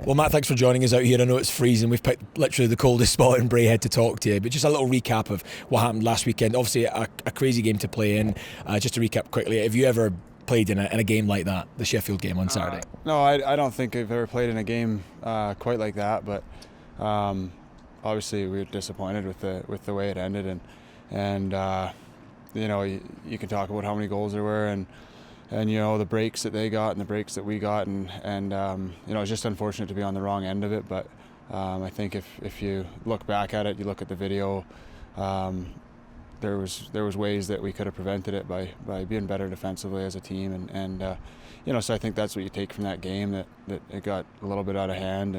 Well, Matt, thanks for joining us out here. I know it's freezing. We've picked literally the coldest spot in Braehead to talk to you, but just a little recap of what happened last weekend. Obviously, a crazy game to play in. Just to recap quickly, have you ever played in a game like that, the Sheffield game on Saturday? No, I don't think I've ever played in a game quite like that, but obviously we were disappointed with the way it ended, and you can talk about how many goals there were, and the breaks that they got and the breaks that we got, and it's just unfortunate to be on the wrong end of it. But I think if you look back at it, you look at the video, there was ways that we could have prevented it by being better defensively as a team, so I think that's what you take from that game, that it got a little bit out of hand,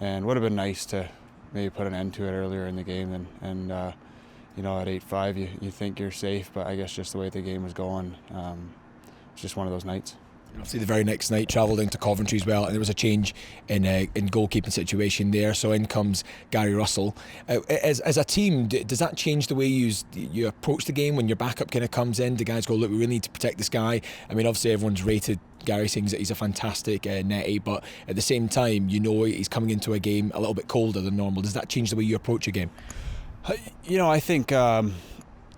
and would have been nice to maybe put an end to it earlier in the game, and at 8-5 you think you're safe, but I guess just the way the game was going, it's just one of those nights. Obviously, the very next night, travelled into Coventry as well, and there was a change in goalkeeping situation there. So in comes Gary Russell. As a team, does that change the way you approach the game when your backup kind of comes in? Do guys go, look, we really need to protect this guy? I mean, obviously everyone's rated Gary, saying that he's a fantastic netty, but at the same time, he's coming into a game a little bit colder than normal. Does that change the way you approach a game? I think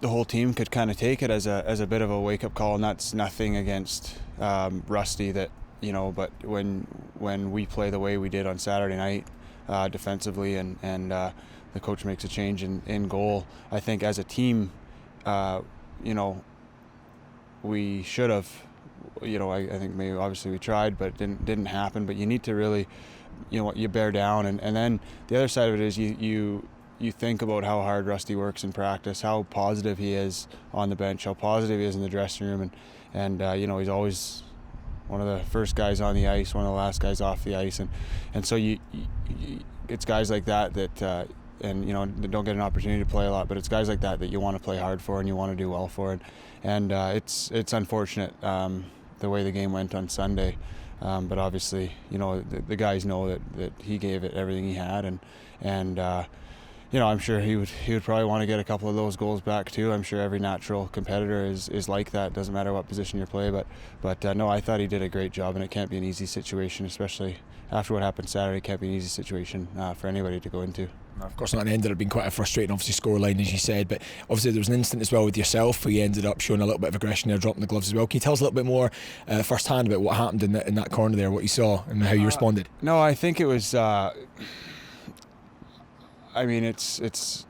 the whole team could kind of take it as a bit of a wake-up call, and that's nothing against Rusty, but when we play the way we did on Saturday night defensively, and the coach makes a change in goal, I think as a team, we should have, I think maybe obviously we tried, but it didn't happen. But you need to really, you bear down, and then the other side of it is you think about how hard Rusty works in practice, how positive he is on the bench, how positive he is in the dressing room, and he's always one of the first guys on the ice, one of the last guys off the ice, and so it's guys like that and don't get an opportunity to play a lot, but it's guys like that you want to play hard for and you want to do well for, and it's unfortunate the way the game went on Sunday, but obviously the guys know that he gave it everything he had, and I'm sure he would probably want to get a couple of those goals back too. I'm sure every natural competitor is like that. Doesn't matter what position you play, but no, I thought he did a great job, and it can't be an easy situation, especially after what happened Saturday. It can't be an easy situation for anybody to go into. Of course not, and it ended up being quite a frustrating, obviously, scoreline, as you said, but obviously there was an incident as well with yourself where you ended up showing a little bit of aggression there, dropping the gloves as well. Can you tell us a little bit more firsthand about what happened in that corner there, what you saw and how you responded? No, I think it was it's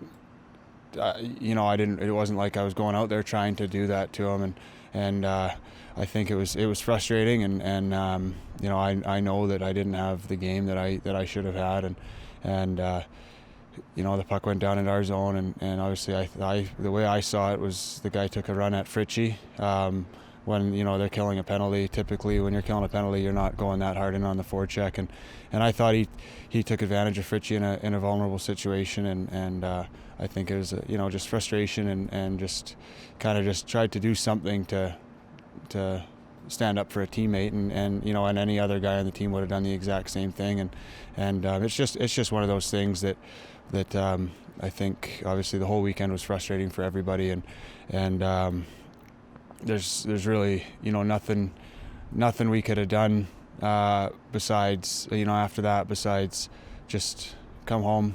it wasn't like I was going out there trying to do that to him, and I think it was frustrating, and I know that I didn't have the game that I should have had, and the puck went down into our zone, and obviously the way I saw it was the guy took a run at Fritchie. When they're killing a penalty, typically when you're killing a penalty, you're not going that hard in on the forecheck, and I thought he took advantage of Fritchie in a vulnerable situation, and I think it was just frustration, and just kind of just tried to do something to stand up for a teammate, and any other guy on the team would have done the exact same thing, and it's just one of those things that I think obviously the whole weekend was frustrating for everybody, and there's really nothing we could have done besides after that, besides just come home,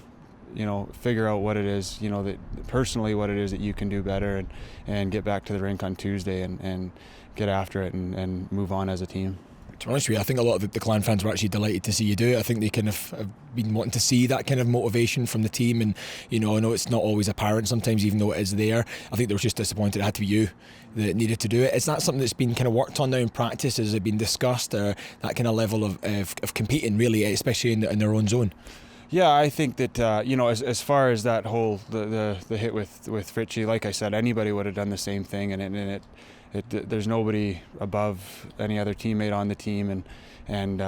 figure out what it is, that personally what it is that you can do better, and get back to the rink on Tuesday and get after it and move on as a team. To be honest with you, I think a lot of the Clan fans were actually delighted to see you do it. I think they kind of have been wanting to see that kind of motivation from the team, and I know it's not always apparent sometimes, even though it is there. I think they were just disappointed it had to be you that needed to do it. Is that something that's been kind of worked on now in practice? Has it been discussed, or that kind of level of competing, really, especially in their own zone? Yeah, I think that as far as that whole the hit with Fritchie, like I said, anybody would have done the same thing, and there's nobody above any other teammate on the team, and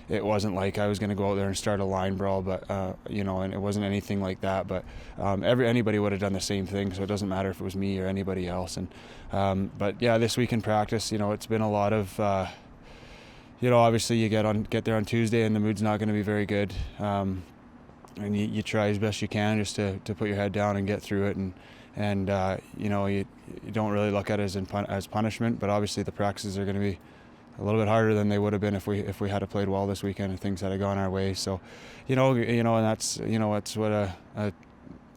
it wasn't like I was going to go out there and start a line brawl, but and it wasn't anything like that. But anybody would have done the same thing, so it doesn't matter if it was me or anybody else. And but yeah, this week in practice, it's been a lot of obviously you get there on Tuesday and the mood's not going to be very good, and you try as best you can just to put your head down and get through it, and you don't really look at it as punishment, but obviously the practices are going to be a little bit harder than they would have been if we had played well this weekend and things had gone our way. So, and that's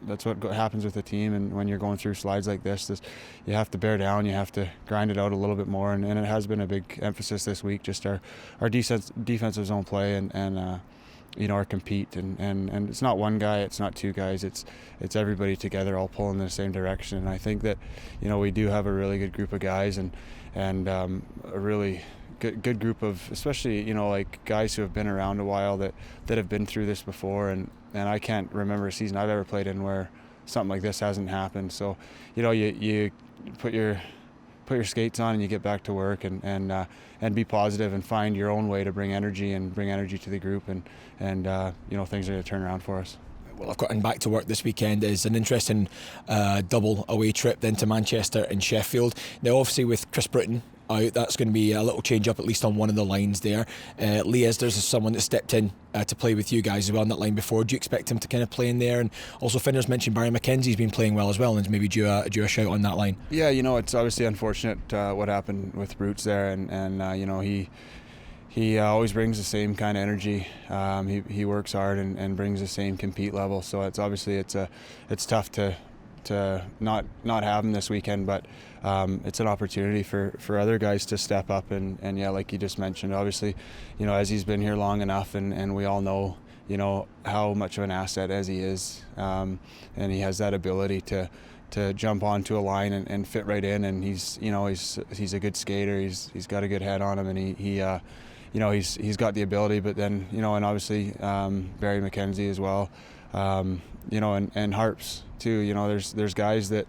that's what happens with the team, and when you're going through slides like this, you have to bear down, you have to grind it out a little bit more, and it has been a big emphasis this week, just our defensive zone play and our compete, and it's not one guy, it's not two guys, it's everybody together all pulling in the same direction. And I think that we do have a really good group of guys and a really good group of, especially like guys who have been around a while that have been through this before, and I can't remember a season I've ever played in where something like this hasn't happened. So you put your skates on and you get back to work and be positive and find your own way to bring energy to the group, and things are going to turn around for us. Well, I've gotten back to work this weekend is an interesting double away trip then to Manchester and Sheffield. Now, obviously, with Chris Britton out, that's going to be a little change up, at least on one of the lines there. Lee Esders is someone that stepped in to play with you guys as well on that line before. Do you expect him to kind of play in there? And also, Finner's mentioned Barry McKenzie's been playing well as well, and maybe due a shout on that line. Yeah, it's obviously unfortunate what happened with Brutes there, and he always brings the same kind of energy. He works hard and brings the same compete level. So it's tough to not have him this weekend, but it's an opportunity for other guys to step up and yeah, like you just mentioned, obviously, as he's been here long enough, and we all know how much of an asset as he is, and he has that ability to jump onto a line and fit right in, and he's a good skater. He's got a good head on him, and he's got the ability. But then and obviously Barry McKenzie as well, and Harps too. There's guys that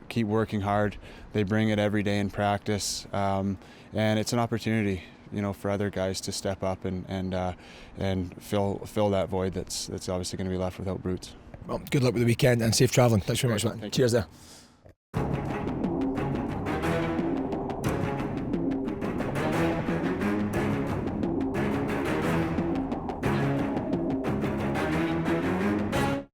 keep working hard. They bring it every day in practice, and it's an opportunity for other guys to step up and fill that void that's obviously going to be left without Brutes. Well, good luck with the weekend and safe travelling. Thanks very much, man. Cheers there.